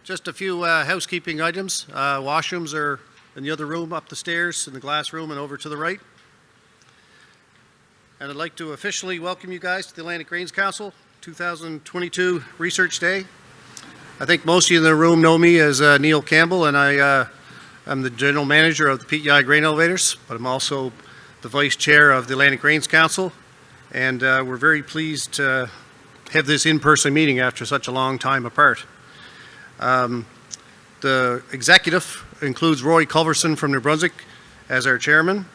Just a few housekeeping items. Washrooms are in the other room, up the stairs, in the glass room, and over to the right. And I'd like to officially welcome you guys to the Atlantic Grains Council 2022 Research Day. I think most of you in the room know me as Neil Campbell, and I'm the General Manager of the PEI Grain Elevators, but I'm also the Vice Chair of the Atlantic Grains Council, and we're very pleased to have this in-person meeting after such a long time apart. The executive includes Roy Culverson from New Brunswick as our chairman.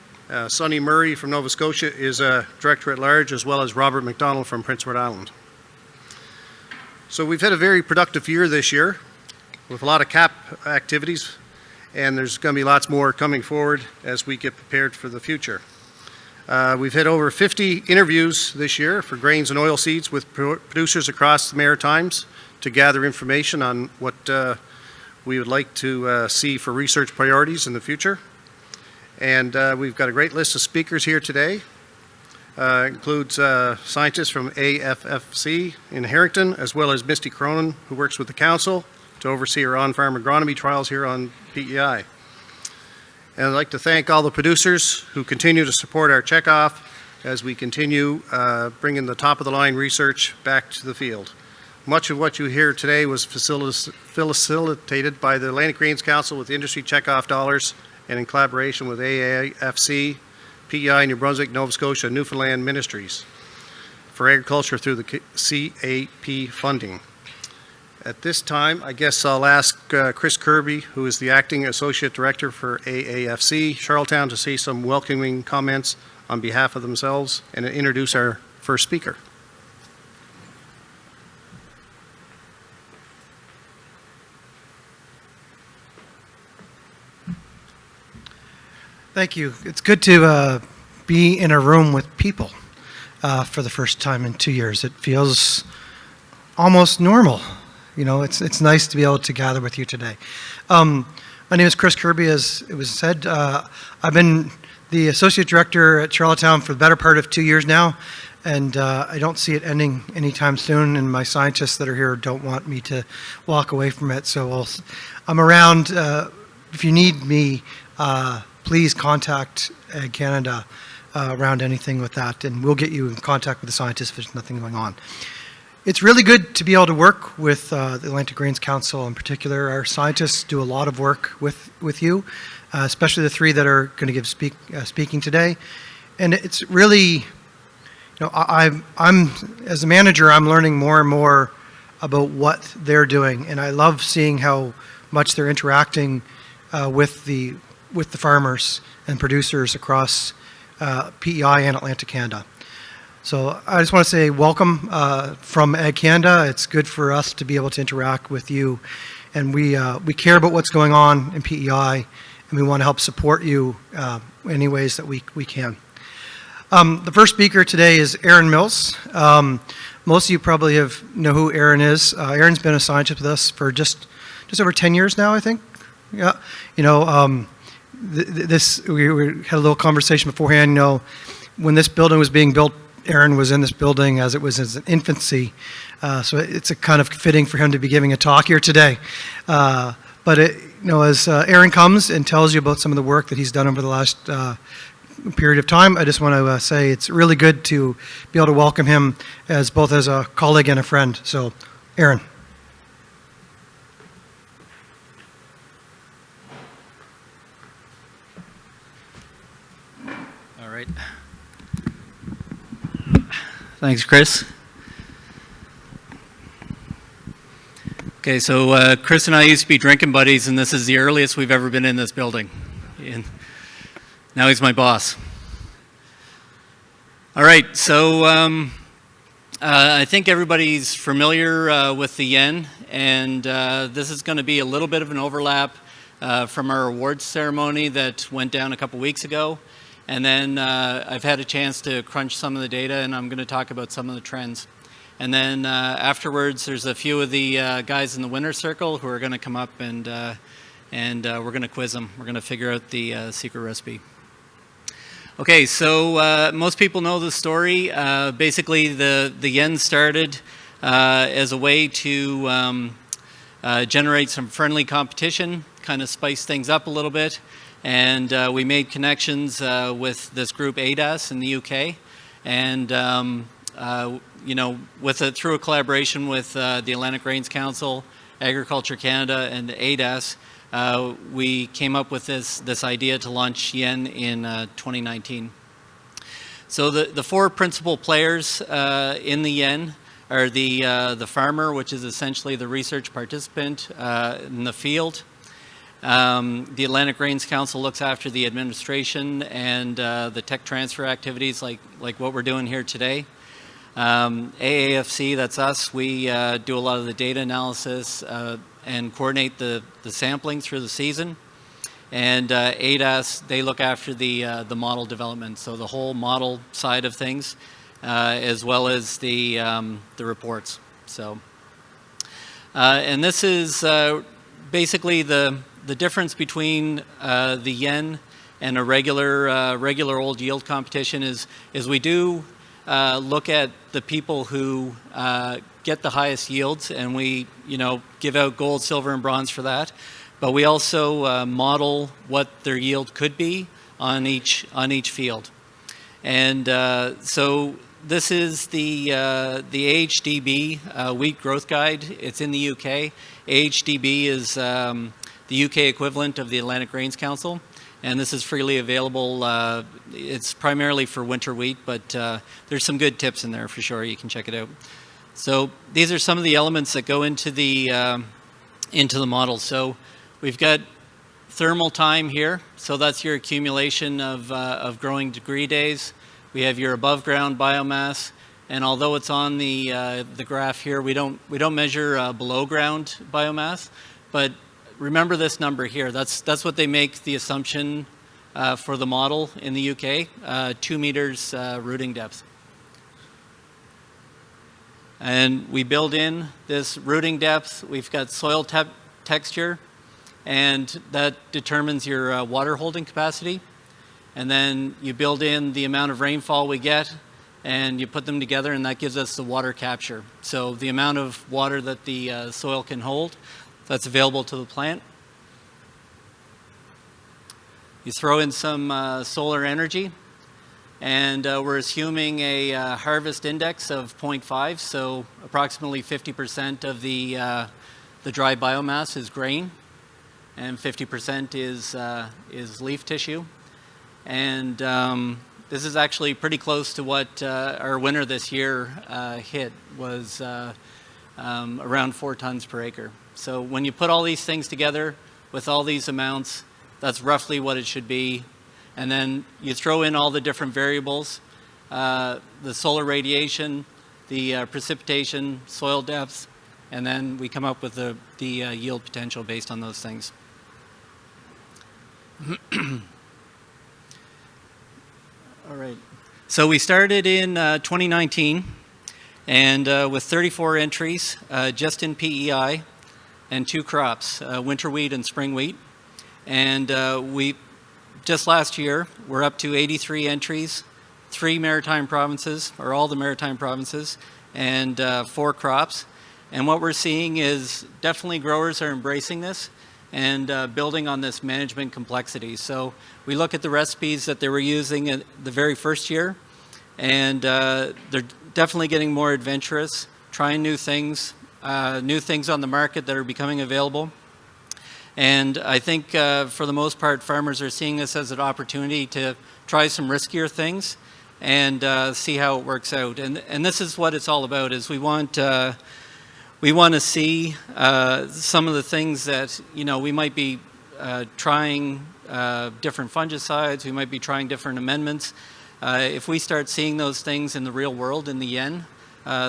Sonny Murray from Nova Scotia is a director at large, as well as Robert McDonald from Prince Edward Island. So we've had a very productive year this year with a lot of CAP activities, and there's going to be lots more coming forward as we get prepared for the future. We've had over 50 interviews this year for grains and oilseeds with producers across the Maritimes to gather information on what we would like to see for research priorities in the future. And we've got a great list of speakers here today. Includes scientists from AFFC in Harrington, as well as Misty Cronin, who works with the council to oversee our on-farm agronomy trials here on PEI. And I'd like to thank all the producers who continue to support our checkoff as we continue bringing the top-of-the-line research back to the field. Much of what you hear today was facilitated by the Atlantic Grains Council with industry checkoff dollars and in collaboration with AAFC, PEI, New Brunswick, Nova Scotia, and Newfoundland Ministries for agriculture through the CAP funding. At this time, I guess I'll ask Chris Kirby, who is the Acting Associate Director for AAFC Charlottetown, to say some welcoming comments on behalf of themselves and introduce our first speaker. Thank you. It's good to be in a room with people for the first time in 2 years. It feels almost normal. You know, it's nice to be able to gather with you today. My name is Chris Kirby, as it was said. I've been the Associate Director at Charlottetown for the better part of 2 years now, and I don't see it ending anytime soon, and my scientists that are here don't want me to walk away from it. So I'm around. If you need me, please contact Ag Canada around anything with that, and we'll get you in contact with the scientists if there's nothing going on. It's really good to be able to work with the Atlantic Grains Council in particular. Our scientists do a lot of work with you, especially the three that are going to give speaking today. And it's really, you know, I'm as a manager, I'm learning more and more about what they're doing, and I love seeing how much they're interacting with the farmers and producers across PEI and Atlantic Canada. So I just want to say welcome from Ag Canada. It's good for us to be able to interact with you, and we care about what's going on in PEI, and we want to help support you in any ways that we can. The first speaker today is Aaron Mills. Most of you probably know who Aaron is. Aaron's been a scientist with us for just over 10 years now, I think. Yeah, you know. We had a little conversation beforehand. You know, when this building was being built, Aaron was in this building as it was in its infancy, so it's a kind of fitting for him to be giving a talk here today. But you know, as Aaron comes and tells you about some of the work that he's done over the last period of time, I just want to say it's really good to be able to welcome him as both as a colleague and a friend. So, Aaron. Thanks, Chris. Okay, so Chris and I used to be drinking buddies, and this is the earliest we've ever been in this building. And now he's my boss. All right, so I think everybody's familiar with the yen, and this is going to be a little bit of an overlap from our awards ceremony that went down a couple weeks ago. And then I've had a chance to crunch some of the data, and I'm going to talk about some of the trends. And then afterwards, there's a few of the guys in the winner's circle who are going to come up, and we're going to quiz them. We're going to figure out the secret recipe. Okay, so most people know the story. Basically, the yen started as a way to generate some friendly competition, kind of spice things up a little bit. And we made connections with this group ADAS in the UK. And, through a collaboration with the Atlantic Grains Council, Agriculture Canada, and ADAS, we came up with this idea to launch YEN in 2019. So the four principal players in the YEN are the farmer, which is essentially the research participant in the field. The Atlantic Grains Council looks after the administration and the tech transfer activities like what we're doing here today. AAFC, that's us, we do a lot of the data analysis and coordinate the sampling through the season. And ADAS, they look after the model development, so the whole model side of things, as well as the reports. So, and this is basically the difference between the YEN and a regular old yield competition is we do look at the people who get the highest yields, and we give out gold, silver, and bronze for that. But we also model what their yield could be on each field. And so this is the AHDB Wheat Growth Guide. It's in the UK. AHDB is the UK equivalent of the Atlantic Grains Council, and this is freely available. It's primarily for winter wheat, but there's some good tips in there for sure. You can check it out. So these are some of the elements that go into the model. So we've got thermal time here, so that's your accumulation of growing degree days. We have your above ground biomass, and although it's on the graph here, we don't measure below ground biomass, but remember this number here. That's what they make the assumption for the model in the UK, 2 meters rooting depth. And we build in this rooting depth. We've got soil texture, and that determines your water holding capacity. And then you build in the amount of rainfall we get, and you put them together, and that gives us the water capture. So the amount of water that the soil can hold, that's available to the plant. You throw in some solar energy, and we're assuming a harvest index of 0.5, so approximately 50% of the dry biomass is grain, and 50% is leaf tissue. And this is actually pretty close to what our winter this year hit, was around 4 tons per acre. So when you put all these things together with all these amounts, that's roughly what it should be. And then you throw in all the different variables, the solar radiation, the precipitation, soil depth, and then we come up with the yield potential based on those things. All right. So we started in 2019, and with 34 entries, just in PEI, and 2 crops, winter wheat and spring wheat. And we, just last year, we're up to 83 entries, 3 maritime provinces, or all the maritime provinces, and 4 crops. And what we're seeing is definitely growers are embracing this and building on this management complexity. So we look at the recipes that they were using at the very first year, and they're definitely getting more adventurous, trying new things on the market that are becoming available. And I think for the most part, farmers are seeing this as an opportunity to try some riskier things and see how it works out. And this is what it's all about, is we want to see some of the things that, we might be trying different fungicides, we might be trying different amendments. If we start seeing those things in the real world, in the YEN,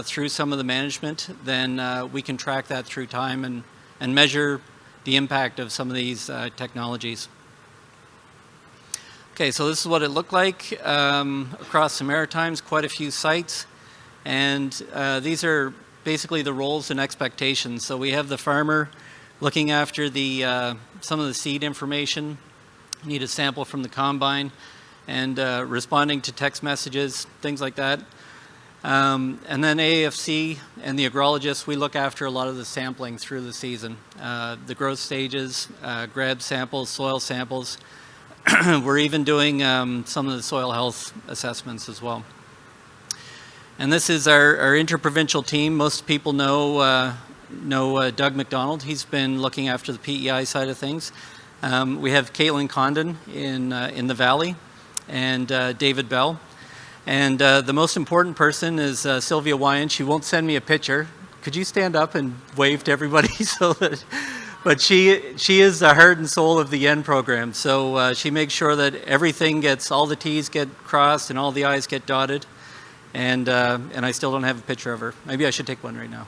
through some of the management, then we can track that through time and measure the impact of some of these technologies. Okay, so this is what it looked like across the Maritimes, quite a few sites. And these are basically the roles and expectations. So we have the farmer looking after some of the seed information, need a sample from the combine, and responding to text messages, things like that. And then AAFC and the agrologists, we look after a lot of the sampling through the season. The growth stages, grab samples, soil samples. We're even doing some of the soil health assessments as well. And this is our interprovincial team. Most people know Doug McDonald. He's been looking after the PEI side of things. We have Caitlin Condon in the Valley, and David Bell. And the most important person is Sylvia Wyan. She won't send me a picture. Could you stand up and wave to everybody so that? But she is the heart and soul of the YEN program. So she makes sure that everything gets, all the T's get crossed and all the I's get dotted. And I still don't have a picture of her. Maybe I should take one right now.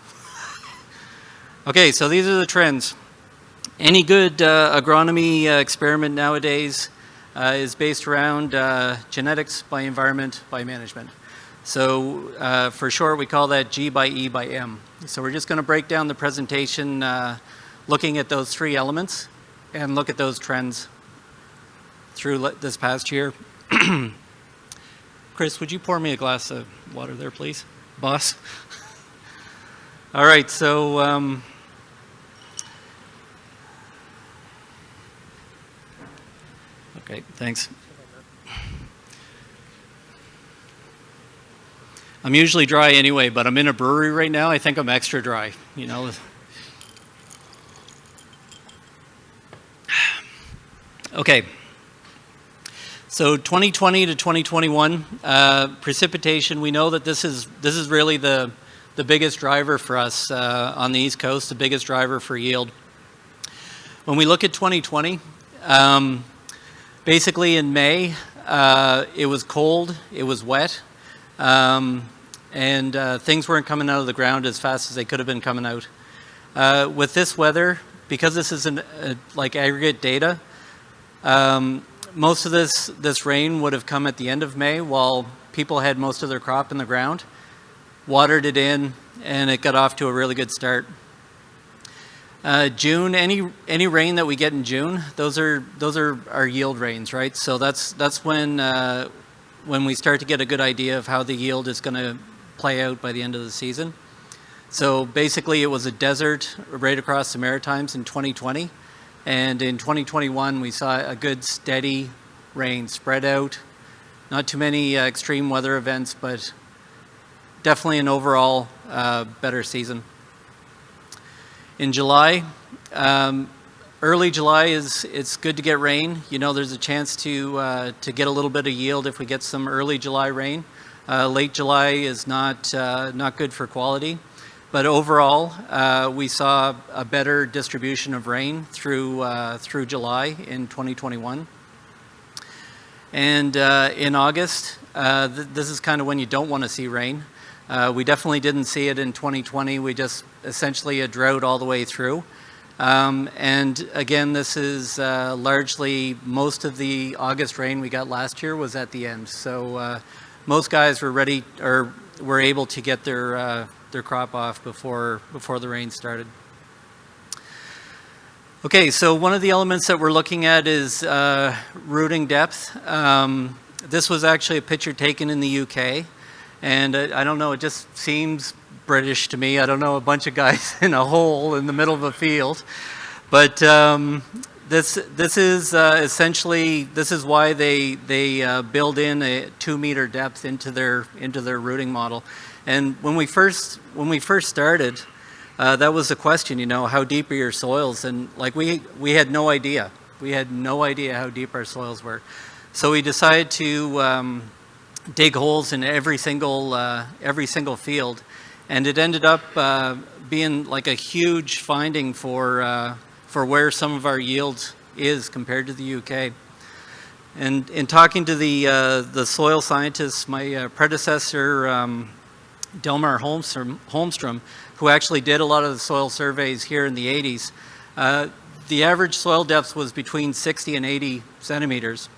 Okay, so these are the trends. Any good agronomy experiment nowadays is based around genetics by environment by management. So for short, we call that G by E by M. So we're just going to break down the presentation looking at those three elements and look at those trends through this past year. Chris, would you pour me a glass of water there, please? Boss? All right, so okay, thanks. I'm usually dry anyway, but I'm in a brewery right now. I think I'm extra dry, you know. Okay. So 2020 to 2021, precipitation, we know that this is really the biggest driver for us on the East Coast, the biggest driver for yield. When we look at 2020, basically in May, it was cold, it was wet, and things weren't coming out of the ground as fast as they could have been coming out. With this weather, because this is like aggregate data, most of this rain would have come at the end of May while people had most of their crop in the ground, watered it in, and it got off to a really good start. June, any rain that we get in June, those are our yield rains, right? So that's when we start to get a good idea of how the yield is going to play out by the end of the season. So basically, it was a desert right across the Maritimes in 2020. And in 2021, we saw a good steady rain spread out. Not too many extreme weather events, but definitely an overall better season. In July, early July it's good to get rain. You know, there's a chance to get a little bit of yield if we get some early July rain. Late July is not good for quality. But overall, we saw a better distribution of rain through July in 2021. And in August, this is kind of when you don't want to see rain. We definitely didn't see it in 2020. We just essentially a drought all the way through. And again, this is largely most of the August rain we got last year was at the end. So most guys were ready or were able to get their crop off before the rain started. Okay, so one of the elements that we're looking at is rooting depth. This was actually a picture taken in the UK, and I don't know, it just seems British to me. I don't know, a bunch of guys in a hole in the middle of a field, but this is essentially, this is why they build in a 2-meter depth into their rooting model. And when we first started, that was the question, you know, how deep are your soils? And like we had no idea. We had no idea how deep our soils were. So we decided to dig holes in every single field, and it ended up being like a huge finding for where some of our yield is compared to the UK. And in talking to the soil scientists, my predecessor. Delmar Holmstrom, who actually did a lot of the soil surveys here in the 80s, the average soil depth was between 60 and 80 centimeters.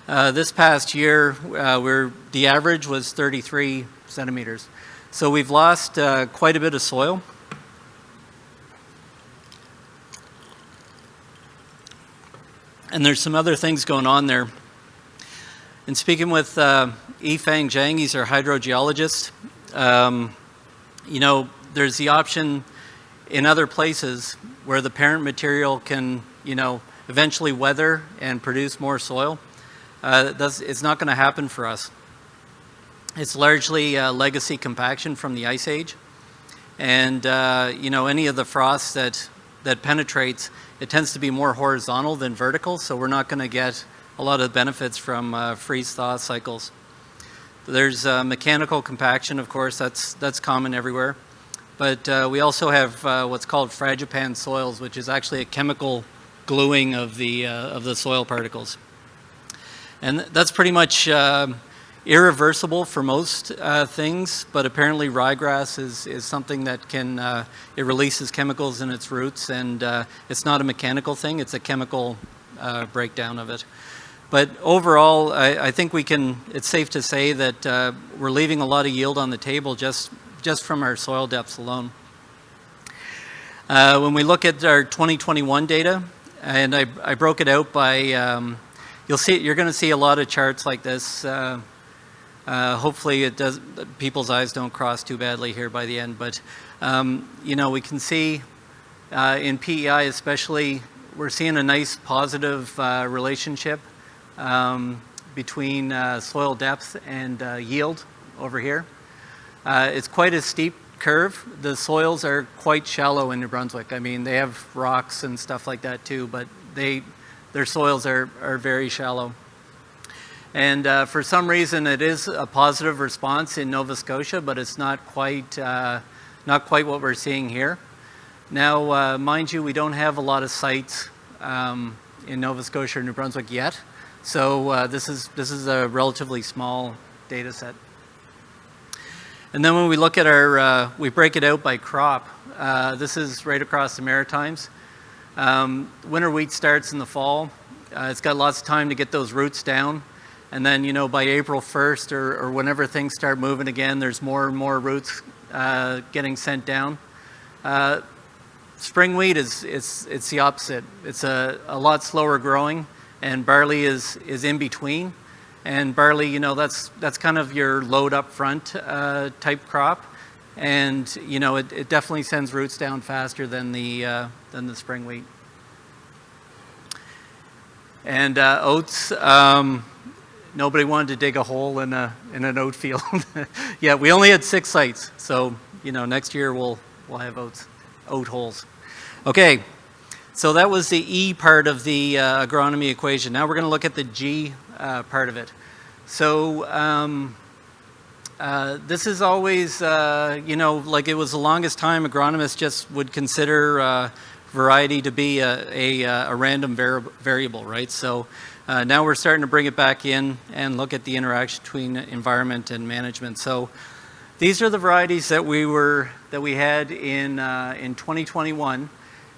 This past year, the average was 33 centimeters. So we've lost quite a bit of soil. And there's some other things going on there. In speaking with Yifeng Zhang, he's our hydrogeologist. You know, there's the option in other places where the parent material can, you know, eventually weather and produce more soil. It's not going to happen for us. It's largely legacy compaction from the Ice Age. And, you know, any of the frost that penetrates, it tends to be more horizontal than vertical, so we're not going to get a lot of benefits from freeze-thaw cycles. There's mechanical compaction, of course, that's common everywhere. But we also have what's called fragipan soils, which is actually a chemical gluing of the soil particles. And that's pretty much irreversible for most things, but apparently ryegrass is something that can, it releases chemicals in its roots, and it's not a mechanical thing, it's a chemical breakdown of it. But overall, I think it's safe to say that we're leaving a lot of yield on the table just from our soil depths alone. When we look at our 2021 data, and I broke it out by, you're going to see a lot of charts like this. Hopefully people's eyes don't cross too badly here by the end, but you know, we can see in PEI especially, we're seeing a nice positive relationship between soil depth and yield over here. It's quite a steep curve. The soils are quite shallow in New Brunswick. I mean, they have rocks and stuff like that too, but their soils are very shallow. And for some reason, it is a positive response in Nova Scotia, but it's not quite what we're seeing here. Now, mind you, we don't have a lot of sites in Nova Scotia or New Brunswick yet, so this is a relatively small data set. And then when we look at we break it out by crop. This is right across the Maritimes. Winter wheat starts in the fall. It's got lots of time to get those roots down. And then, you know, by April 1st or whenever things start moving again, there's more and more roots getting sent down. Spring wheat it's the opposite. It's a lot slower growing, and barley is in between. And barley, you know, that's kind of your load up front type crop, and you know, it definitely sends roots down faster than the spring wheat. And oats. Nobody wanted to dig a hole in an oat field. Yeah, we only had 6 sites, so you know, next year we'll have oat holes. Okay, so that was the E part of the agronomy equation. Now we're going to look at the G part of it. So this is always, you know, like it was the longest time agronomists just would consider variety to be a random variable, right? So now we're starting to bring it back in and look at the interaction between environment and management. So these are the varieties that we had in 2021.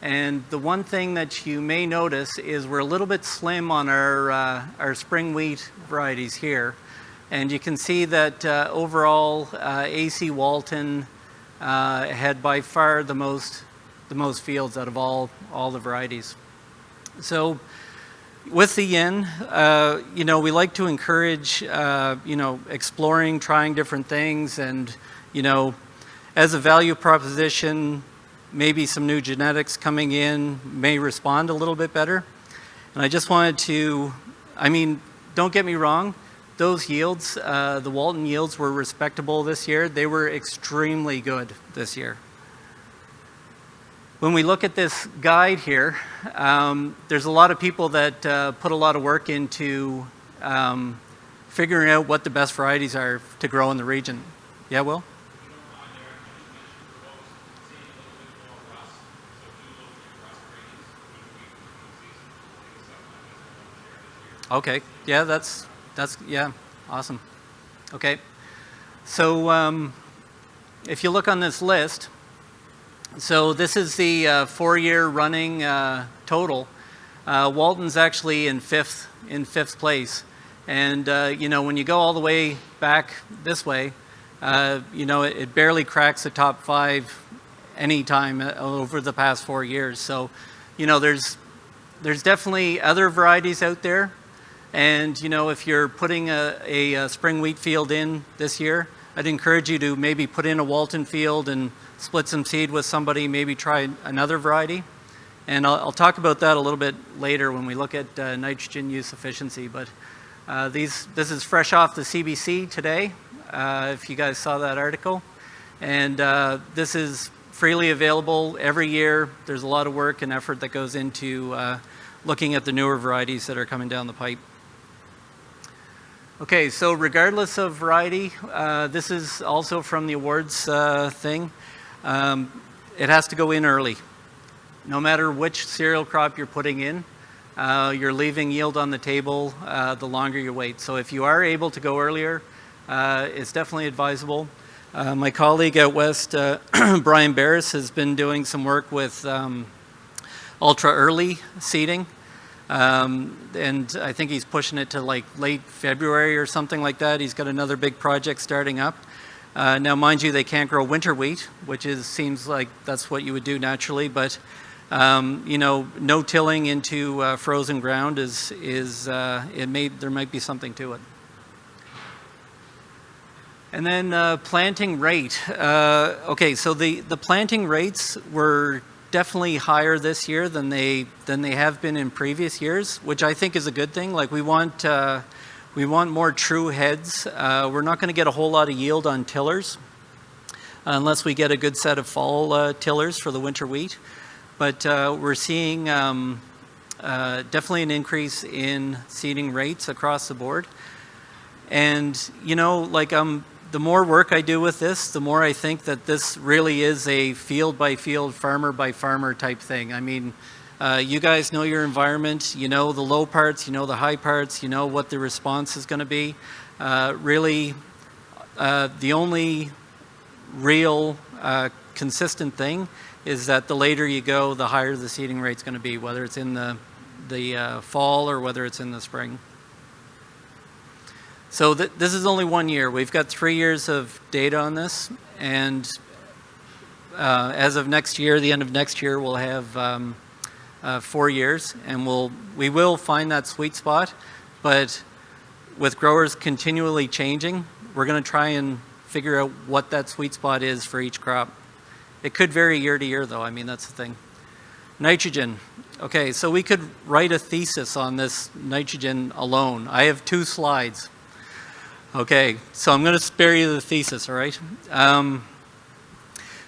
And the one thing that you may notice is we're a little bit slim on our spring wheat varieties here. And you can see that overall AC Walton had by far the most fields out of all the varieties. So with the yin, you know, we like to encourage, you know, exploring, trying different things, and, you know, as a value proposition, maybe some new genetics coming in may respond a little bit better. And I just wanted to, I mean, don't get me wrong, those yields, the Walton yields were respectable this year. They were extremely good this year. When we look at this guide here, there's a lot of people that put a lot of work into figuring out what the best varieties are to grow in the region. Yeah, Will? Okay, yeah, that's yeah, awesome. Okay, so if you look on this list, so this is the 4-year running total. Walton's actually in fifth place, and you know, when you go all the way back this way, you know, it barely cracks the top 5 any time over the past 4 years. So, you know, there's definitely other varieties out there And you know, if you're putting a spring wheat field in this year, I'd encourage you to maybe put in a Walton field and split some seed with somebody, maybe try another variety. And I'll talk about that a little bit later when we look at nitrogen use efficiency. But this is fresh off the CBC today, if you guys saw that article. And this is freely available every year. There's a lot of work and effort that goes into looking at the newer varieties that are coming down the pipe. Okay, so regardless of variety, this is also from the awards thing. It has to go in early. No matter which cereal crop you're putting in, you're leaving yield on the table the longer you wait. So if you are able to go earlier, it's definitely advisable. My colleague out west, Brian Barris, has been doing some work with ultra early seeding. And I think he's pushing it to like late February or something like that. He's got another big project starting up. Now, mind you, they can't grow winter wheat, which seems like that's what you would do naturally. But you know, no tilling into frozen ground there might be something to it. And then planting rate. Okay, so the planting rates were definitely higher this year than they have been in previous years, which I think is a good thing. Like we want more true heads. We're not going to get a whole lot of yield on tillers unless we get a good set of fall tillers for the winter wheat. But we're seeing definitely an increase in seeding rates across the board. And you know, like the more work I do with this, the more I think that this really is a field by field, farmer by farmer type thing. I mean, you guys know your environment, you know the low parts, you know the high parts, you know what the response is going to be. Really, the only real consistent thing is that the later you go, the higher the seeding rate's going to be, whether it's in the fall or whether it's in the spring. So this is only 1 year. We've got 3 years of data on this, and as of next year, the end of next year, we'll have 4 years, and we will find that sweet spot. But with growers continually changing, we're going to try and figure out what that sweet spot is for each crop. It could vary year to year, though. I mean, that's the thing. Nitrogen. Okay, so we could write a thesis on this nitrogen alone. I have 2 slides. Okay, so I'm going to spare you the thesis, all right?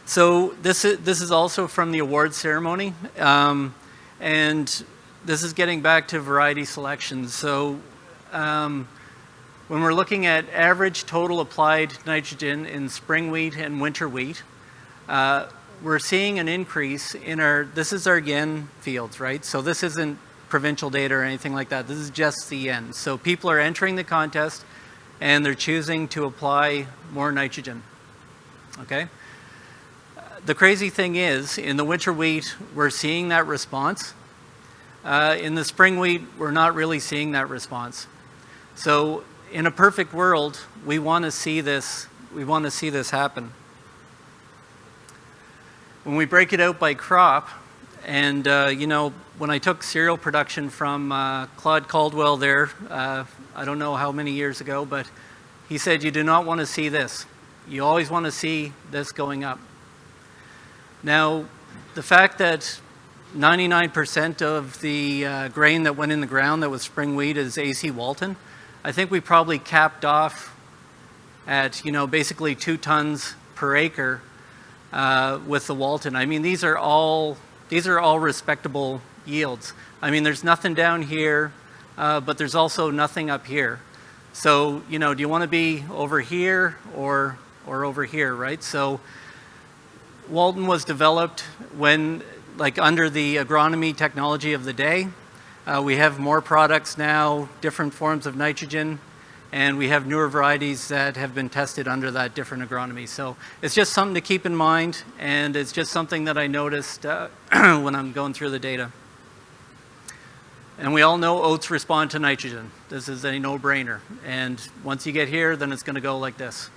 So this is also from the awards ceremony, and this is getting back to variety selection. So when we're looking at average total applied nitrogen in spring wheat and winter wheat, we're seeing an increase in this is our yen fields, right? So this isn't provincial data or anything like that. This is just the yen. So people are entering the contest, and they're choosing to apply more nitrogen, okay? The crazy thing is, in the winter wheat, we're seeing that response. In the spring wheat, we're not really seeing that response. So in a perfect world, we want to see this happen. When we break it out by crop, and you know, when I took cereal production from Claude Caldwell there, I don't know how many years ago, but he said you do not want to see this. You always want to see this going up. Now, the fact that 99% of the grain that went in the ground that was spring wheat is AC Walton, I think we probably capped off at, you know, basically 2 tons per acre with the Walton. I mean, these are all respectable yields. I mean, there's nothing down here, but there's also nothing up here. So, you know, do you want to be over here or over here, right? So Walton was developed when, like, under the agronomy technology of the day. We have more products now, different forms of nitrogen, and we have newer varieties that have been tested under that different agronomy. So it's just something to keep in mind, and it's just something that I noticed when I'm going through the data. And we all know oats respond to nitrogen. This is a no-brainer. And once you get here, then it's going to go like this.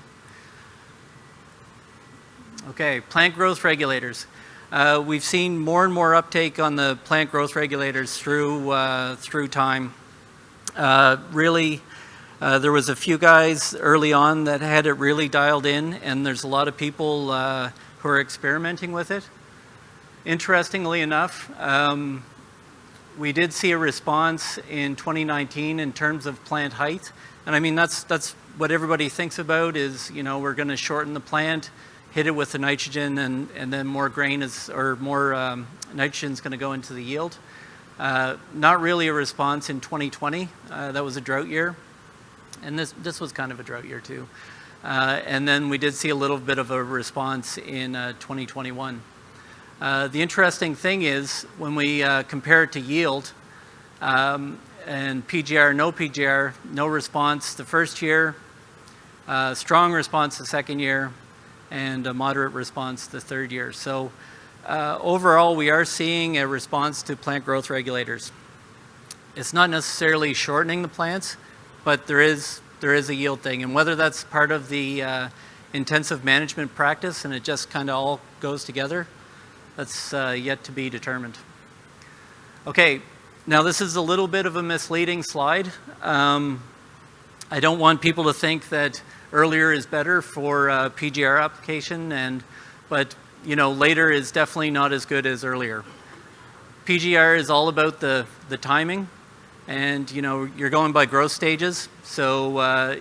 Okay, plant growth regulators. We've seen more and more uptake on the plant growth regulators through time. Really, there was a few guys early on that had it really dialed in, and there's a lot of people who are experimenting with it. Interestingly enough, we did see a response in 2019 in terms of plant height. And I mean, that's what everybody thinks about is, you know, we're going to shorten the plant, hit it with the nitrogen, and then more grain is, or more nitrogen is going to go into the yield. Not really a response in 2020. That was a drought year. And this was kind of a drought year too. And then we did see a little bit of a response in 2021. The interesting thing is when we compare it to yield and PGR, no response the first year, strong response the second year, and a moderate response the third year. So overall, we are seeing a response to plant growth regulators. It's not necessarily shortening the plants, but there is a yield thing. And whether that's part of the intensive management practice and it just kind of all goes together, that's yet to be determined. Okay, now this is a little bit of a misleading slide. I don't want people to think that earlier is better for PGR application, but you know, later is definitely not as good as earlier. PGR is all about the timing, and you know, you're going by growth stages, so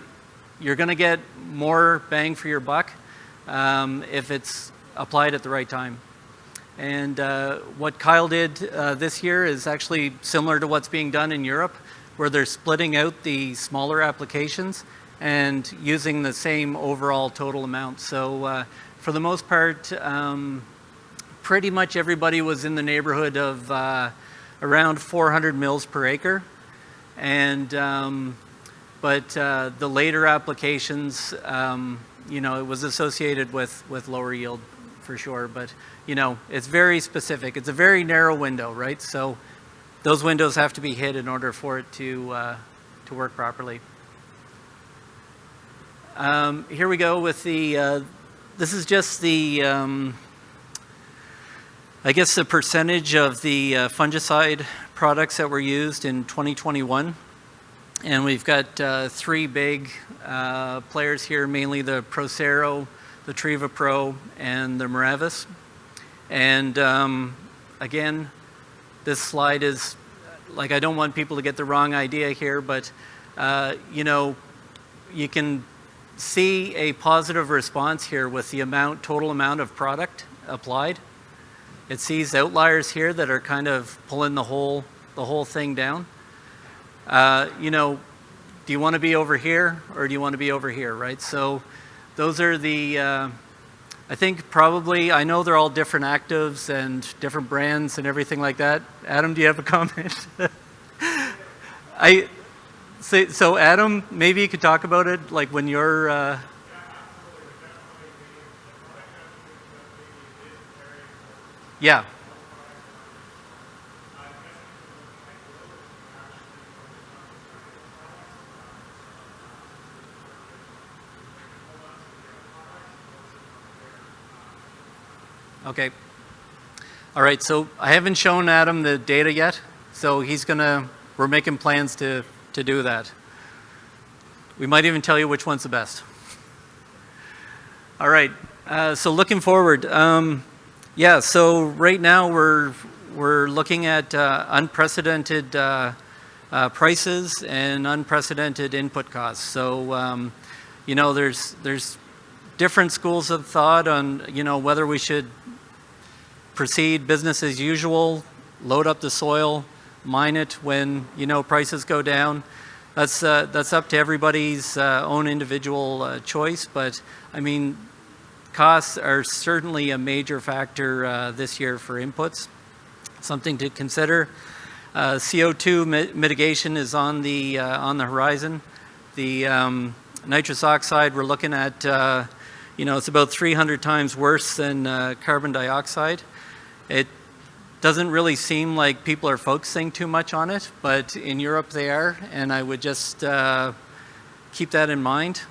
you're going to get more bang for your buck if it's applied at the right time. And what Kyle did this year is actually similar to what's being done in Europe, where they're splitting out the smaller applications and using the same overall total amount. So for the most part, pretty much everybody was in the neighborhood of around 400 mils per acre. And but the later applications, you know, it was associated with lower yield for sure. But you know, it's very specific. It's a very narrow window, right? So those windows have to be hit in order for it to work properly. Here we go with the, this is just the, I guess the percentage of the fungicide products that were used in 2021. And we've got three big players here, mainly the Procero, the Treva Pro, and the Miravis. And again, this slide is, like, I don't want people to get the wrong idea here, but you know, you can see a positive response here with the total amount of product applied. It sees outliers here that are kind of pulling the whole thing down. You know, do you want to be over here or do you want to be over here, right? So those are the, I think probably, I know they're all different actives and different brands and everything like that. Adam, do you have a comment? So Adam, maybe you could talk about it, like when you're, yeah. Okay. All right, so I haven't shown Adam the data yet, so we're making plans to do that. We might even tell you which one's the best. All right, so looking forward. Yeah, so right now we're looking at unprecedented prices and unprecedented input costs. So, you know, there's different schools of thought on, you know, whether we should proceed business as usual, load up the soil, mine it when, you know, prices go down. That's up to everybody's own individual choice. But I mean, costs are certainly a major factor this year for inputs. Something to consider. CO2 mitigation is on the horizon. The nitrous oxide we're looking at, you know, it's about 300 times worse than carbon dioxide. It doesn't really seem like people are focusing too much on it, but in Europe they are, and I would just keep that in mind.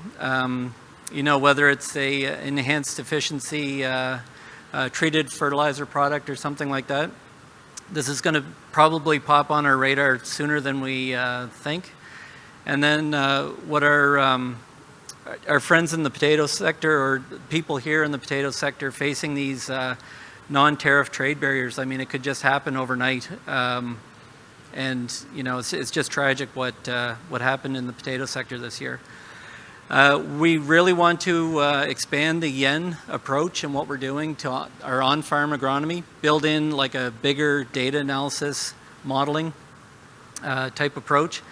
You know, whether it's a enhanced efficiency treated fertilizer product or something like that, this is going to probably pop on our radar sooner than we think. and then what our friends in the potato sector, or people here in the potato sector, facing these non-tariff trade barriers. I mean, it could just happen overnight, and you know, it's just tragic what happened in the potato sector this year. We really want to expand the YEN approach and what we're doing to our on-farm agronomy, build in like a bigger data analysis modeling type approach.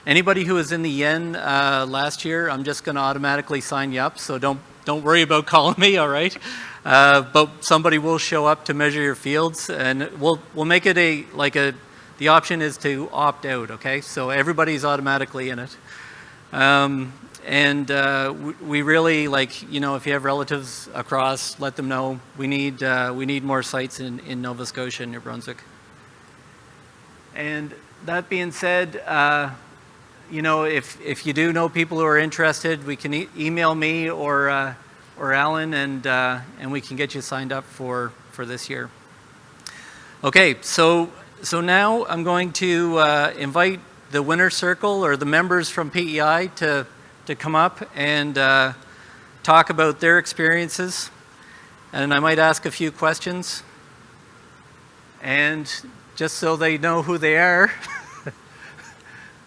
Anybody who was in the YEN last year, I'm just going to automatically sign you up, so don't worry about calling me, all right? But somebody will show up to measure your fields, and we'll make it the option is to opt out, okay? So everybody's automatically in it. And we really, like, you know, if you have relatives across, let them know. We need more sites in Nova Scotia and New Brunswick. And that being said, you know, if you do know people who are interested, we can email me or Alan, and we can get you signed up for this year. Okay, so now I'm going to invite the winner's circle or the members from PEI to come up and talk about their experiences, and I might ask a few questions, and just so they know who they are.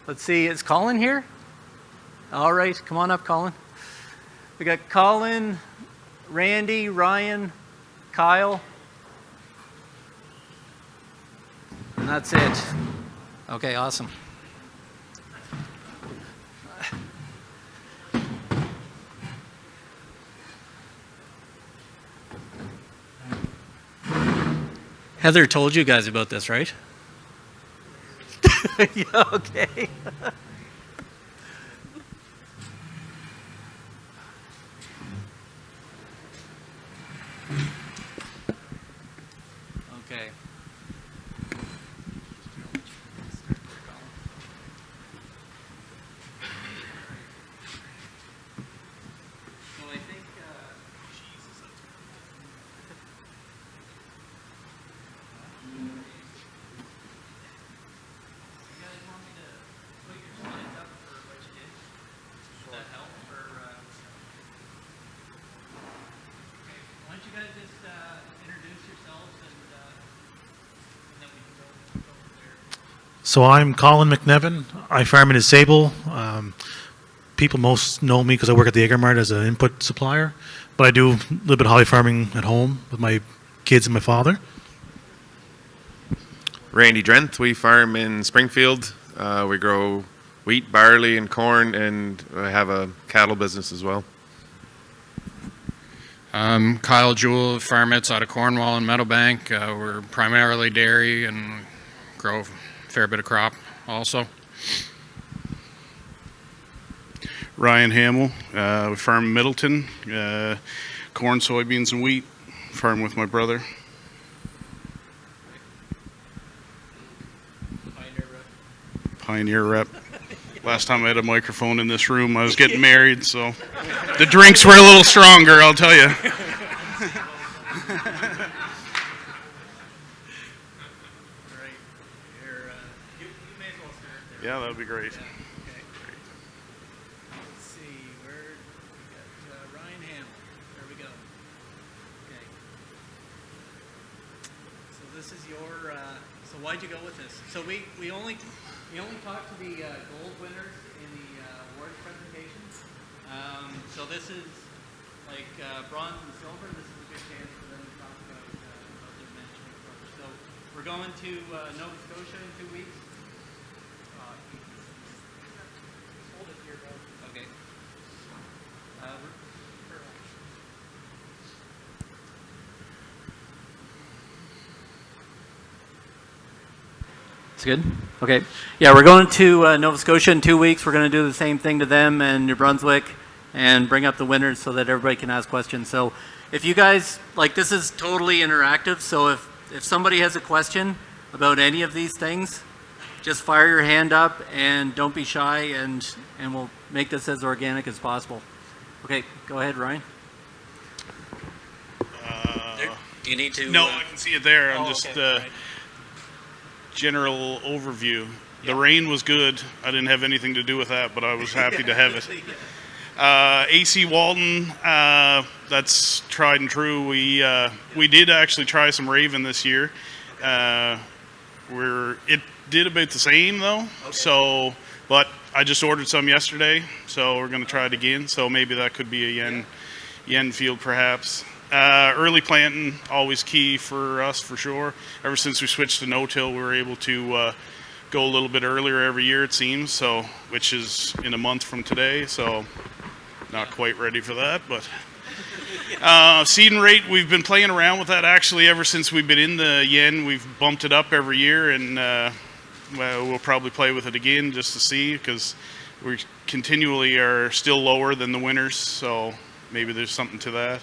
Let's see, is Colin here? All right, come on up, Colin. We got Colin, Randy, Ryan, Kyle, and that's it. Okay, awesome. Heather told you guys about this, right? Yeah, okay. Okay. So I think So I'm Colin McNevin. I farm in Sable. People most know me because I work at the Egermart as an input supplier, but I do a little bit of holly farming at home with my kids and my father. Randy Drenth. We farm in Springfield. We grow wheat, barley, and corn, and I have a cattle business as well. Kyle Jewell, Farmits out of Cornwall and Meadowbank. We're primarily dairy and grow a fair bit of crop also. Ryan Hamill, we farm in Middleton, corn, soybeans, and wheat. Farm with my brother. Pioneer rep. Last time I had a microphone in this room, I was getting married, so the drinks were a little stronger, I'll tell you. Yeah, that would be great. let's see, where we got Ryan Hamill. There we go. Okay. So this is your. So why'd you go with this? So we only talked to the gold winners in the award presentations. So this is like bronze and silver. This is a good chance for them to talk about their management approach. So we're going to Nova Scotia in 2 weeks. Hold it here, bro. Okay. It's good? Okay. Yeah, we're going to Nova Scotia in 2 weeks. We're going to do the same thing to them and New Brunswick and bring up the winners so that everybody can ask questions. So if you guys, like, this is totally interactive. So if somebody has a question about any of these things, just fire your hand up and don't be shy, and we'll make this as organic as possible. Okay, go ahead, Ryan. Do you need to? No, I can see it there. I'm Oh, just okay, right. general overview. The rain was good. I didn't have anything to do with that, but I was happy to have it. AC Walton, that's tried and true. We did actually try some Raven this year. It did about the same though. So, but I just ordered some yesterday, so we're going to try it again. So maybe that could be a yen field perhaps. Early planting always key for us for sure. Ever since we switched to no-till, we were able to go a little bit earlier every year it seems. So, which is in a month from today. So. Not quite ready for that, but seeding rate, we've been playing around with that actually ever since we've been in the yen. We've bumped it up every year, and we'll probably play with it again just to see, because we continually are still lower than the winters, so maybe there's something to that.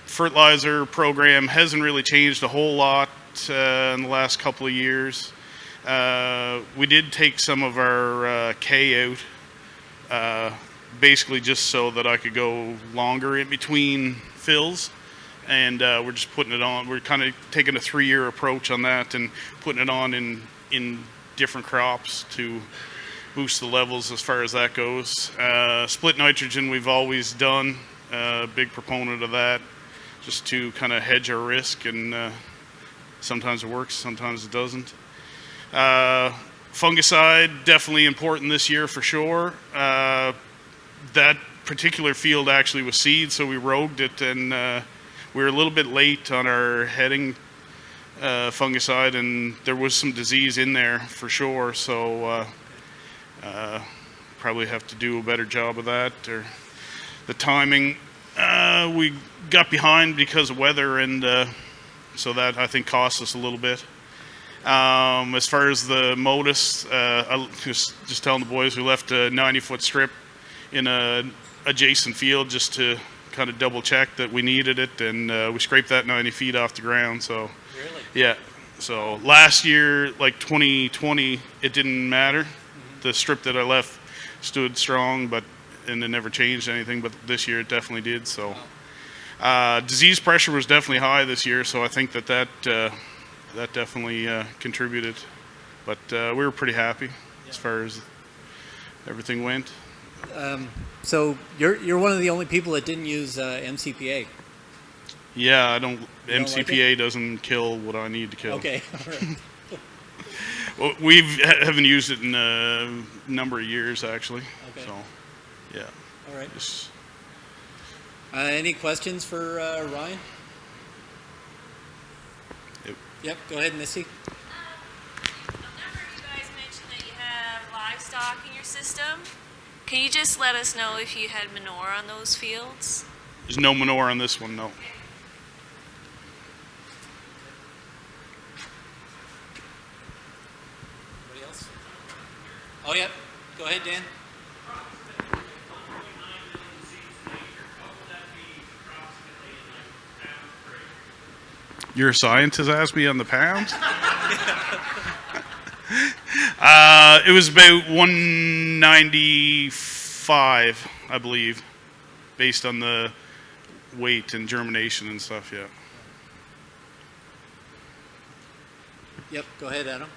Fertilizer program hasn't really changed a whole lot in the last couple of years. We did take some of our K out, basically just so that I could go longer in between fills, and we're just putting it on. We're kind of taking a 3-year approach on that and putting it on in different crops to boost the levels as far as that goes. Split nitrogen we've always done, big proponent of that, just to kind of hedge our risk, and sometimes it works, sometimes it doesn't. Fungicide, definitely important this year for sure. That particular field actually was seed, so we rogued it, and we were a little bit late on our heading fungicide, and there was some disease in there for sure, so probably have to do a better job of that. Or the timing, we got behind because of weather, and so that I think cost us a little bit. As far as the Modus, I just telling the boys, we left a 90-foot strip in a adjacent field just to kind of double check that we needed it, and we scraped that 90 feet off the ground. So Really? yeah, so last year, like 2020, it didn't matter. The strip that I left stood strong, and it never changed anything, but this year it definitely did. So disease pressure was definitely high this year, so I think that definitely contributed, but we were pretty happy as far as everything went. So you're one of the only people that didn't use MCPA. Yeah, I don't. You don't like MCPA doesn't kill what I need to kill. Okay. All right. Well, we haven't used it in a number of years actually. Okay. So, yeah. All right. Just, Any questions for Ryan? Yep. Go ahead, Missy. A number of you guys mentioned that you have livestock in your system. Can you just let us know if you had manure on those fields? there's no manure on this one. No. Anybody else? Oh, yep. Go ahead, Dan. You're a scientist, asked me on the pounds. It was about 195, I believe, based on the weight and germination and stuff. Yeah. Yep. Go ahead, Adam.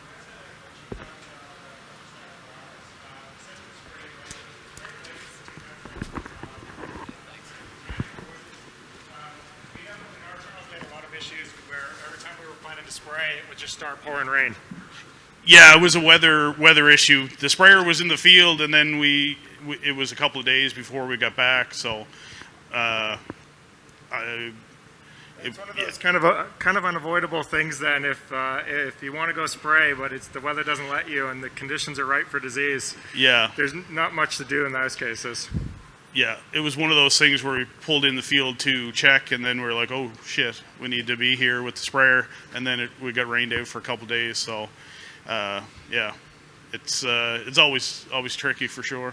Issues where every time we were planning to spray, it would just start pouring rain. Yeah, it was a weather issue. The sprayer was in the field, and then it was a couple of days before we got back. So, It's one of those kind of unavoidable things. Then, if you want to go spray, but the weather doesn't let you, and the conditions are right for disease, yeah, there's not much to do in those cases. yeah, it was one of those things where we pulled in the field to check, and then we were like, oh shit, we need to be here with the sprayer, and then we got rained out for a couple of days. So, yeah, it's always tricky for sure.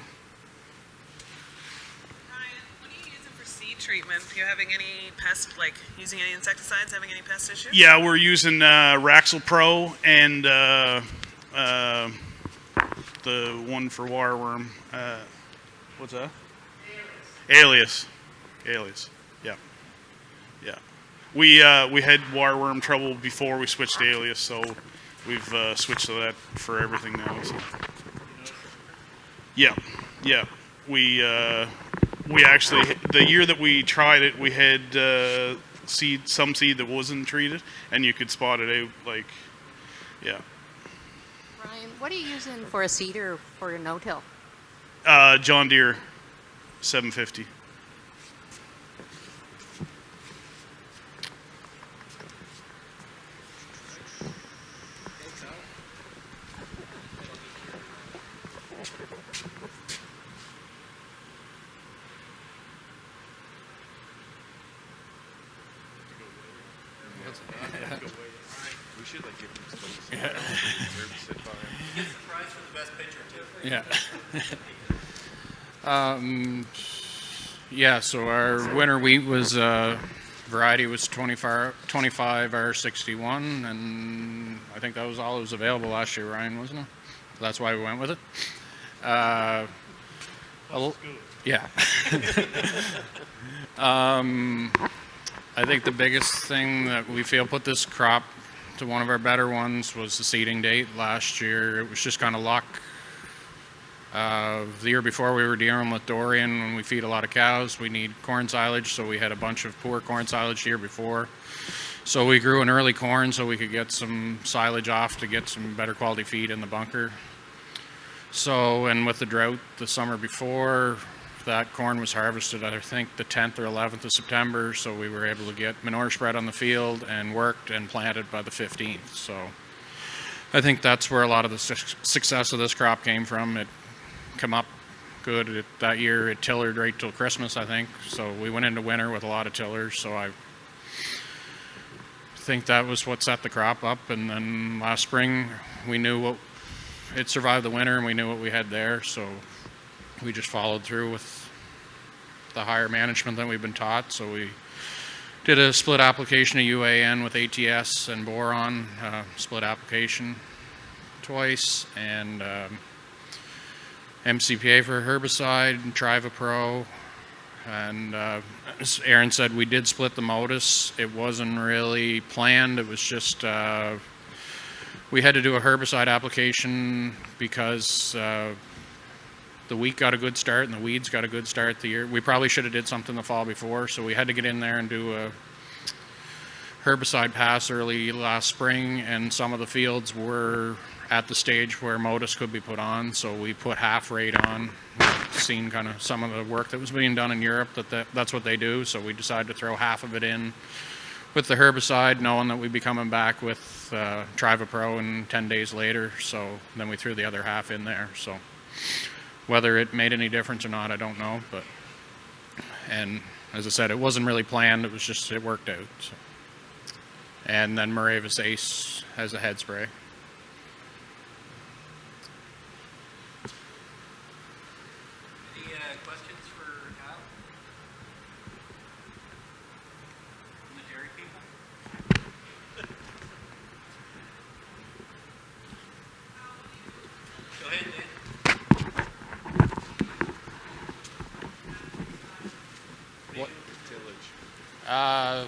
Ryan, what are you using for seed treatment? Are you having any pest, like using any insecticides, having any pest issues? Yeah, we're using Raxel Pro and the one for wireworm. What's that? Alias. Yeah. We had wireworm trouble before we switched to Alias, so we've switched to that for everything now. So. Yeah, yeah. We actually, the year that we tried it, we had some seed that wasn't treated, and you could spot it out. Like, yeah. Ryan, what are you using for a seeder for your no-till? John Deere 750. We should like give him some Yeah. Yeah, so our winter wheat was, variety was 25 R61, and I think that was all that was available last year, Ryan, wasn't it? That's why we went with it. Yeah. I think the biggest thing that we feel put this crop to one of our better ones was the seeding date last year. It was just kind of luck. The year before we were dealing with Dorian. When we feed a lot of cows, we need corn silage, so we had a bunch of poor corn silage the year before. So we grew an early corn so we could get some silage off to get some better quality feed in the bunker. So, and with the drought the summer before, that corn was harvested, I think, the 10th or 11th of September, so we were able to get manure spread on the field and worked and planted by the 15th. So I think that's where a lot of the success of this crop came from. It come up good that year. It tillered right till Christmas, I think. So we went into winter with a lot of tillers, so I think that was what set the crop up. And then last spring, we knew what it survived the winter, and we knew what we had there, so we just followed through with the higher management that we've been taught. So we did a split application of UAN with ATS and boron, split application twice, and MCPA for herbicide, and Trivapro. And as Aaron said, we did split the Motus. It wasn't really planned. It was just we had to do a herbicide application because the wheat got a good start and the weeds got a good start the year. We probably should have did something the fall before, so we had to get in there and do a herbicide pass early last spring, and some of the fields were at the stage where Motus could be put on, so we put half rate on. We've seen kind of some of the work that was being done in Europe, that's what they do, so we decided to throw half of it in with the herbicide, knowing that we'd be coming back with Trivapro and 10 days later, so then we threw the other half in there. So whether it made any difference or not, I don't know, but, and as I said, it wasn't really planned, it was just, it worked out. So. And then Moravis Ace has a head spray. Any questions for Kyle? From the dairy people? Go ahead, Dave. What? I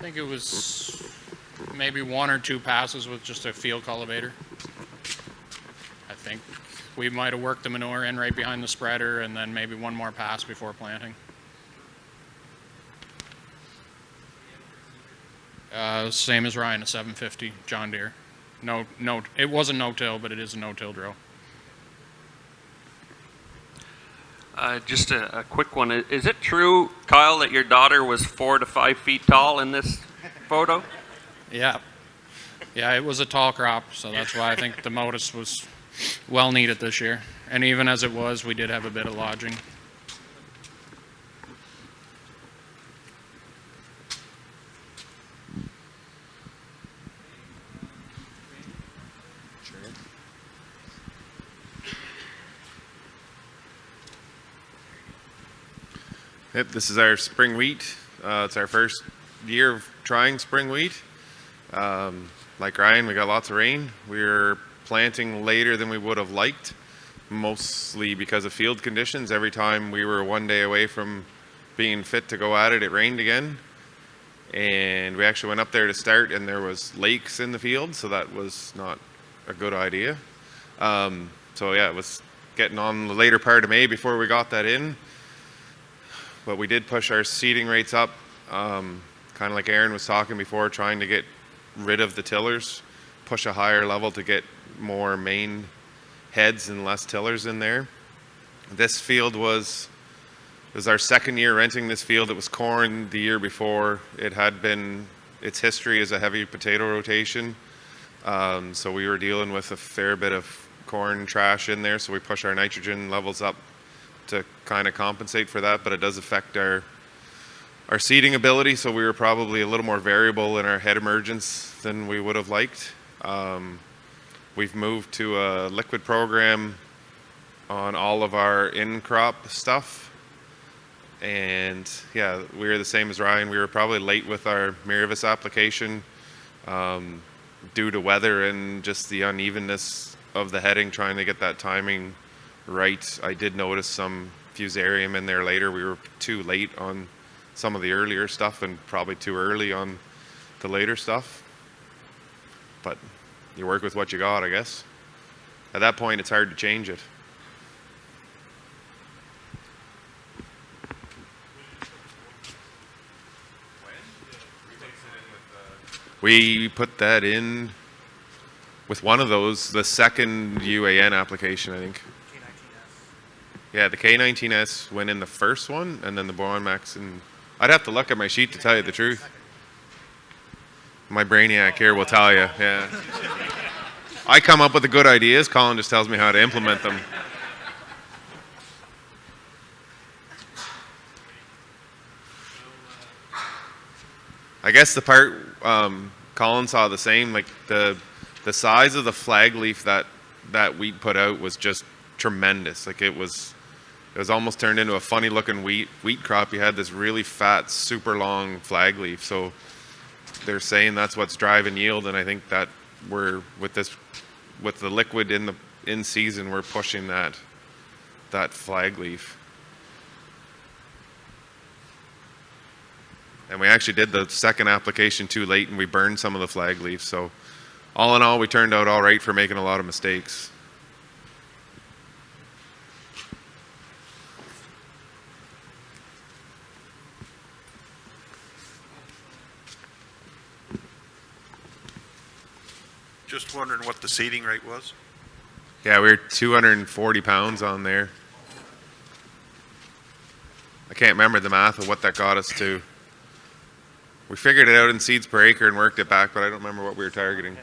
think it was maybe one or two passes with just a field cultivator. I think we might have worked the manure in right behind the spreader, and then maybe one more pass before planting. Same as Ryan, a 750 John Deere. No, it wasn't no-till, but it is a no-till drill. Just a quick one. Is it true, Kyle, that your daughter was 4 to 5 feet tall in this photo? Yeah. Yeah, it was a tall crop, so that's why I think the Motus was well needed this year. And even as it was, we did have a bit of lodging. Yep, this is our spring wheat. It's our first year of trying spring wheat. Like Ryan, we got lots of rain. We're planting later than we would have liked, mostly because of field conditions. Every time we were one day away from being fit to go at it, it rained again. And we actually went up there to start, and there was lakes in the field, so that was not a good idea. So yeah, it was getting on the later part of May before we got that in. But we did push our seeding rates up, kind of like Aaron was talking before, trying to get rid of the tillers, push a higher level to get more main heads and less tillers in there. This field was our second year renting this field. It was corn the year before. It had been, its history as a heavy potato rotation. So we were dealing with a fair bit of corn trash in there, so we push our nitrogen levels up to kind of compensate for that, but it does affect our seeding ability, so we were probably a little more variable in our head emergence than we would have liked. We've moved to a liquid program on all of our in-crop stuff. And yeah, we were the same as Ryan. We were probably late with our Miravis application due to weather and just the unevenness of the heading, trying to get that timing right. I did notice some fusarium in there later. We were too late on some of the earlier stuff and probably too early on the later stuff. But you work with what you got, I guess. At that point, it's hard to change it. We put that in with one of those, the second UAN application, I think. Yeah, the K19S went in the first one, and then the Boron Max. And I'd have to look at my sheet to tell you the truth. My brainiac here will tell you, yeah. I come up with the good ideas, Colin just tells me how to implement them. I guess the part Colin saw the same, like the size of the flag leaf that wheat put out was just tremendous. Like it was almost turned into a funny looking wheat crop. You had this really fat, super long flag leaf. So they're saying that's what's driving yield, and I think that we're with the liquid in season, we're pushing that flag leaf. And we actually did the second application too late, and we burned some of the flag leaves. So all in all, we turned out all right for making a lot of mistakes. Just wondering what the seeding rate was? Yeah, we were 240 pounds on there. I can't remember the math of what that got us to. We figured it out in seeds per acre and worked it back, but I don't remember what we were targeting.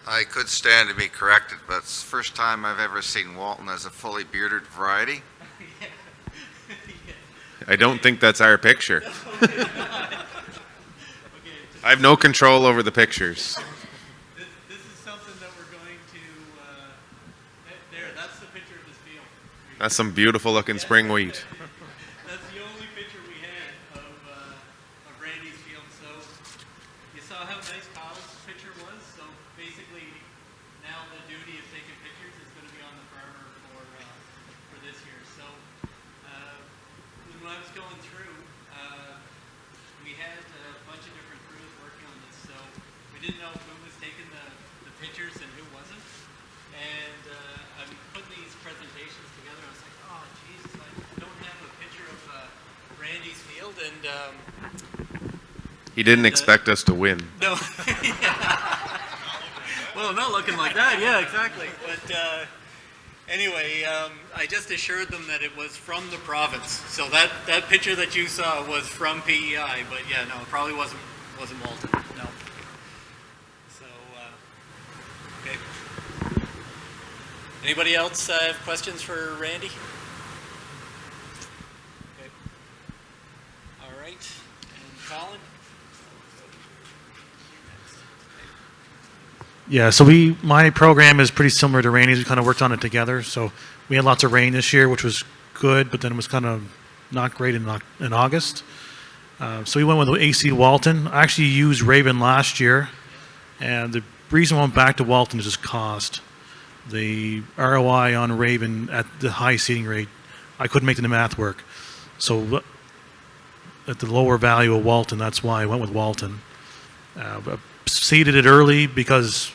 I could stand to be corrected, but it's the first time I've ever seen Walton as a fully bearded variety. I don't think that's our picture. I have no control over the pictures. This is something that we're going to, there, that's the picture of this field. That's some beautiful looking spring wheat. That's the only picture we had of Randy's field. So you saw how nice Kyle's picture was. So basically now the duty of taking pictures is going to be on the farmer for this year. So when I was going through, we had a bunch of different crews working on this. So we didn't know who was taking the pictures and who wasn't. And I'm putting these presentations together. I was like, oh, Jesus, I don't have a picture of Randy's field. And He didn't expect us to win. no. Well, not looking like that. Yeah, exactly. But anyway, I just assured them that it was from the province. So that picture that you saw was from PEI. But yeah, no, it probably wasn't Walton. No. So okay. Anybody else have questions for Randy? Okay. All right. And Colin? Yeah, so my program is pretty similar to Randy's. We kind of worked on it together. So we had lots of rain this year, which was good, but then it was kind of not great in August. So we went with AC Walton. I actually used Raven last year, and the reason I went back to Walton is just cost. the ROI on Raven at the high seeding rate, I couldn't make the math work. So at the lower value of Walton, that's why I went with Walton. But seeded it early because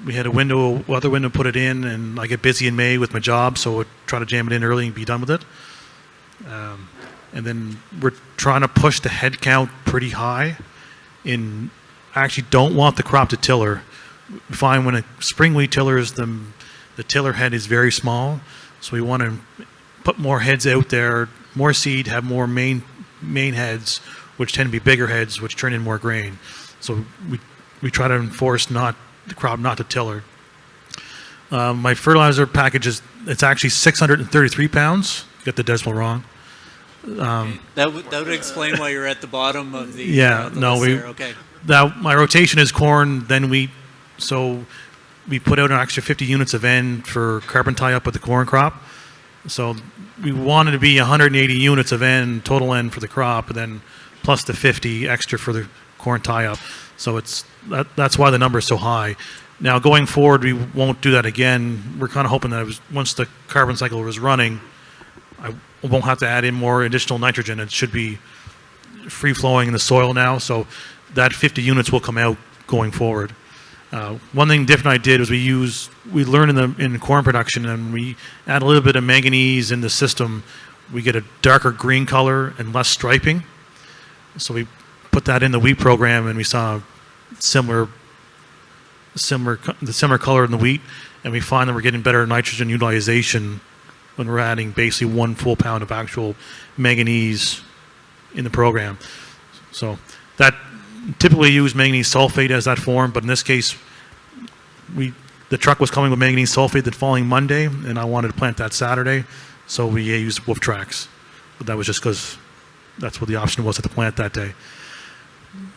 we had other window put it in, and I get busy in May with my job, so I try to jam it in early and be done with it. And then we're trying to push the head count pretty high. I actually don't want the crop to tiller. We find when a spring wheat tillers, the tiller head is very small, so we want to put more heads out there, more seed, have more main heads, which tend to be bigger heads, which turn in more grain. So we try to enforce the crop not to tiller. My fertilizer package it's actually 633 pounds. Got the decimal wrong. That would explain why you're at the bottom of the no, list there. Okay. Now my rotation is corn, then wheat. So we put out an extra 50 units of N for carbon tie-up with the corn crop. So we wanted to be 180 units of N, total N for the crop, and then plus the 50 extra for the corn tie-up. So that's why the number is so high. Now going forward, we won't do that again. We're kind of hoping that once the carbon cycle was running, I won't have to add in more additional nitrogen. It should be free-flowing in the soil now, so that 50 units will come out going forward. One thing different I did was we learned in corn production, and we add a little bit of manganese in the system. We get a darker green color and less striping. So we put that in the wheat program, and we saw the similar color in the wheat, and we find that we're getting better nitrogen utilization when we're adding basically 1 full pound of actual manganese in the program. So that typically use manganese sulfate as that form, but in this case, the truck was coming with manganese sulfate the following Monday, and I wanted to plant that Saturday, so we used Wolf Tracks. But that was just because that's what the option was at the plant that day.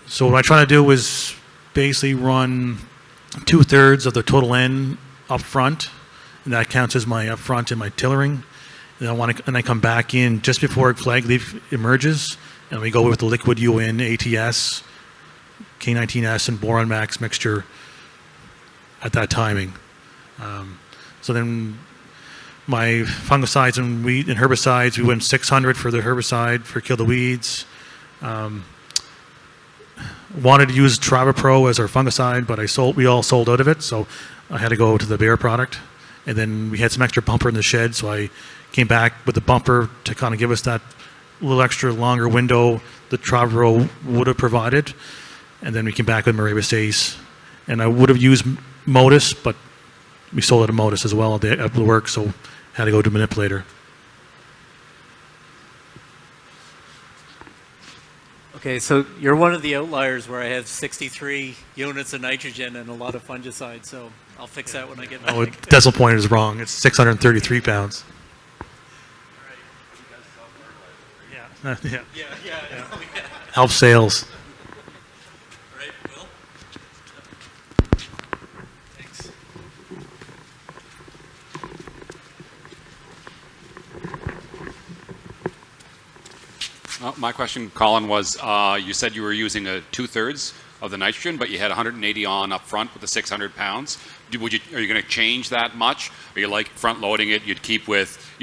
So what I try to do is basically run 2/3 of the total N up front, and that counts as my up front and my tillering. And I come back in just before flag leaf emerges, and we go with the liquid UN, ATS, K19S, and Boron Max mixture at that timing. So then my fungicides and wheat and herbicides, we went 600 for the herbicide for kill the weeds. Wanted to use Travapro as our fungicide, but we all sold out of it, so I had to go to the Bayer product. And then we had some extra bumper in the shed, so I came back with the bumper to kind of give us that little extra longer window that Travapro would have provided. And then we came back with Marabus Ace. And I would have used Modus, but we sold out of Modus as well at the work, so had to go to Manipulator. Okay, so you're one of the outliers where I have 63 units of nitrogen and a lot of fungicide, so I'll fix that when I get back. Oh, the decimal point is wrong. It's 633 pounds. Yeah. Help sales. Right, Will? Thanks. My question, Colin, was you said you were using 2/3 of the nitrogen, but you had 180 on up front with the 600 pounds. Are you going to change that much? Are you like front loading it? You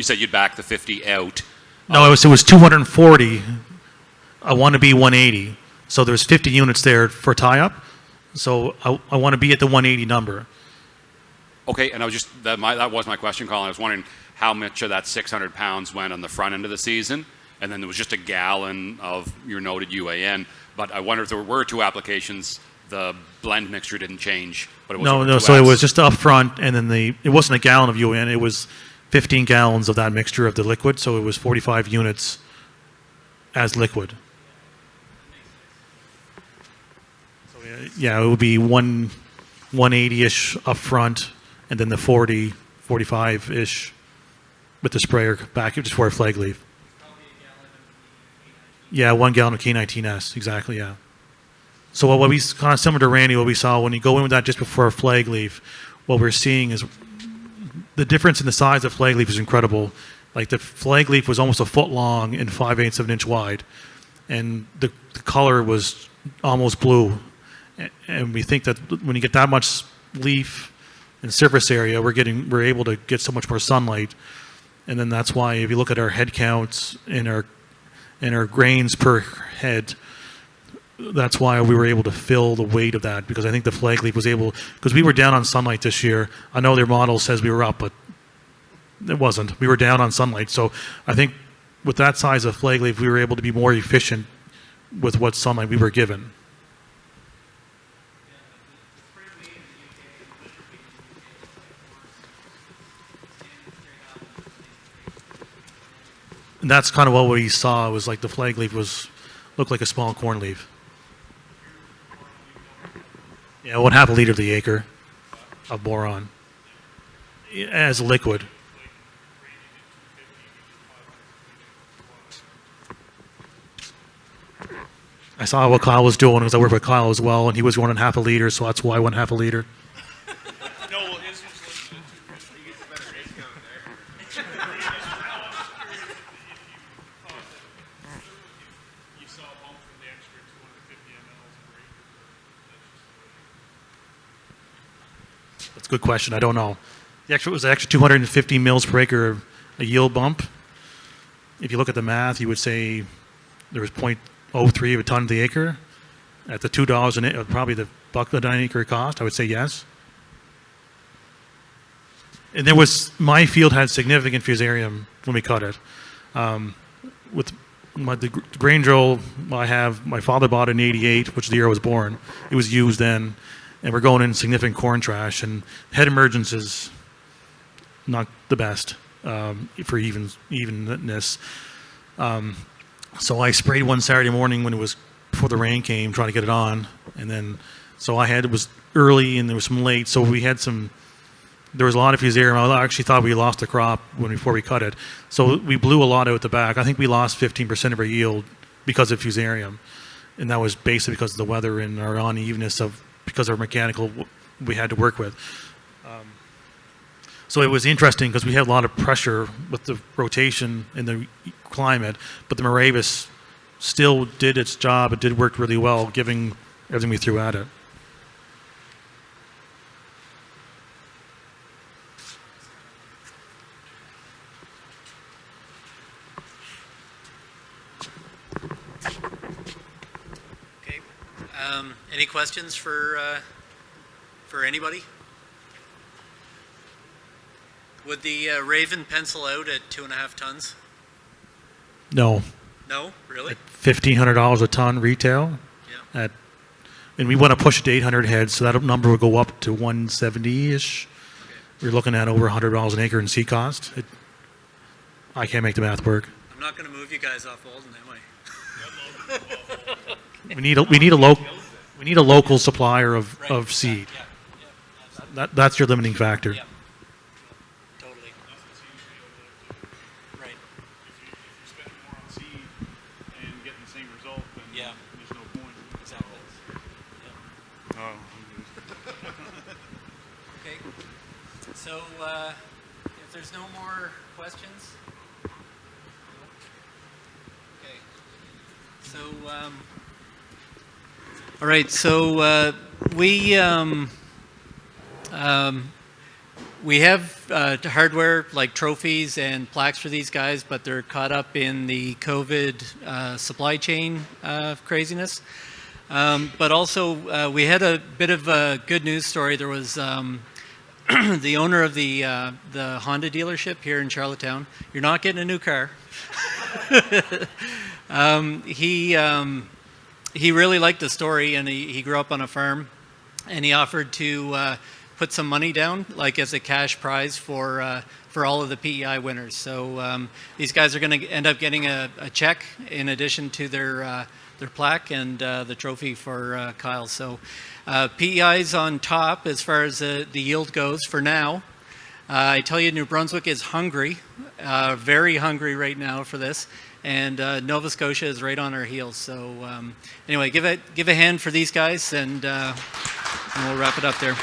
said you'd back the 50 out. No, it was 240. I want to be 180. So there's 50 units there for tie-up. So I want to be at the 180 number. Okay, and that was my question, Colin. I was wondering how much of that 600 pounds went on the front end of the season, and then there was just a gallon of your noted UAN. But I wonder if there were 2 applications, the blend mixture didn't change, but it was No. So it was just up front, and then it wasn't a gallon of UAN. It was 15 gallons of that mixture of the liquid. So it was 45 units as liquid. So yeah, it would be 180-ish up front, and then the 40, 45-ish with the sprayer back just for a flag leaf. Yeah, 1 gallon of K19S, exactly, yeah. So what we kind of similar to Randy, what we saw when you go in with that just before a flag leaf, what we're seeing is the difference in the size of flag leaf is incredible. Like the flag leaf was almost a foot long and 5/8 of an inch wide, and the color was almost blue. And we think that when you get that much leaf in surface area, we're able to get so much more sunlight. And then that's why if you look at our head counts and our grains per head, that's why we were able to fill the weight of that, because I think the flag leaf was able, because we were down on sunlight this year. I know their model says we were up, but it wasn't. We were down on sunlight. So I think with that size of flag leaf, we were able to be more efficient with what sunlight we were given. And that's kind of what we saw. It was like the flag leaf looked like a small corn leaf. Yeah, 1/2 liter to the acre of boron as liquid. I saw what Kyle was doing because I work with Kyle as well, and he was running 1/2 liter, so that's why I went 1/2 liter. No, well, his was listed at 250. You get the better discount there. You saw a bump from the extra 250 mLs per acre. That's a good question. I don't know. It was the extra 250 mils per acre a yield bump. If you look at the math, you would say there was 0.03 of a ton to the acre at the $2 an acre, probably the buck an acre cost. I would say yes. And my field had significant fusarium when we cut it. With the grain drill my father bought in '88, which is the year I was born. It was used then, and we're going in significant corn trash, and head emergence is not the best for evenness. So I sprayed one Saturday morning when it was before the rain came, trying to get it on, and then it was early and there was some late, so there was a lot of fusarium. I actually thought we lost the crop before we cut it, so we blew a lot out the back. I think we lost 15% of our yield because of fusarium, and that was basically because of the weather and our unevenness because of our mechanical we had to work with. So it was interesting because we had a lot of pressure with the rotation and the climate, but the Moravis still did its job. It did work really well, giving everything we threw at it. Okay. Any questions for anybody? Would the Raven pencil out at 2.5 tons? No. No, really? $1,500 a ton retail. Yeah. And we want to push it to 800 heads, so that number would go up to 170-ish. Okay. We're looking at over $100 an acre in seed cost. I can't make the math work. I'm not going to move you guys off Walden, am I? We need a local supplier of seed. Yeah. That's your limiting factor. Yeah. Totally. Right. If you're spending more on seed and getting the same result, then there's no point. Exactly. Yeah. Oh. Okay. So if there's no more questions. Okay. So all right. So we have hardware like trophies and plaques for these guys, but they're caught up in the COVID supply chain craziness. But also, we had a bit of a good news story. There was the owner of the Honda dealership here in Charlottetown. You're not getting a new car. He really liked the story, and he grew up on a farm, and he offered to put some money down, like as a cash prize for all of the PEI winners. So these guys are going to end up getting a check in addition to their plaque and the trophy for Kyle. So PEI's on top as far as the yield goes for now. I tell you, New Brunswick is hungry, very hungry right now for this, and Nova Scotia is right on our heels. So anyway, give a hand for these guys, and we'll wrap it up there.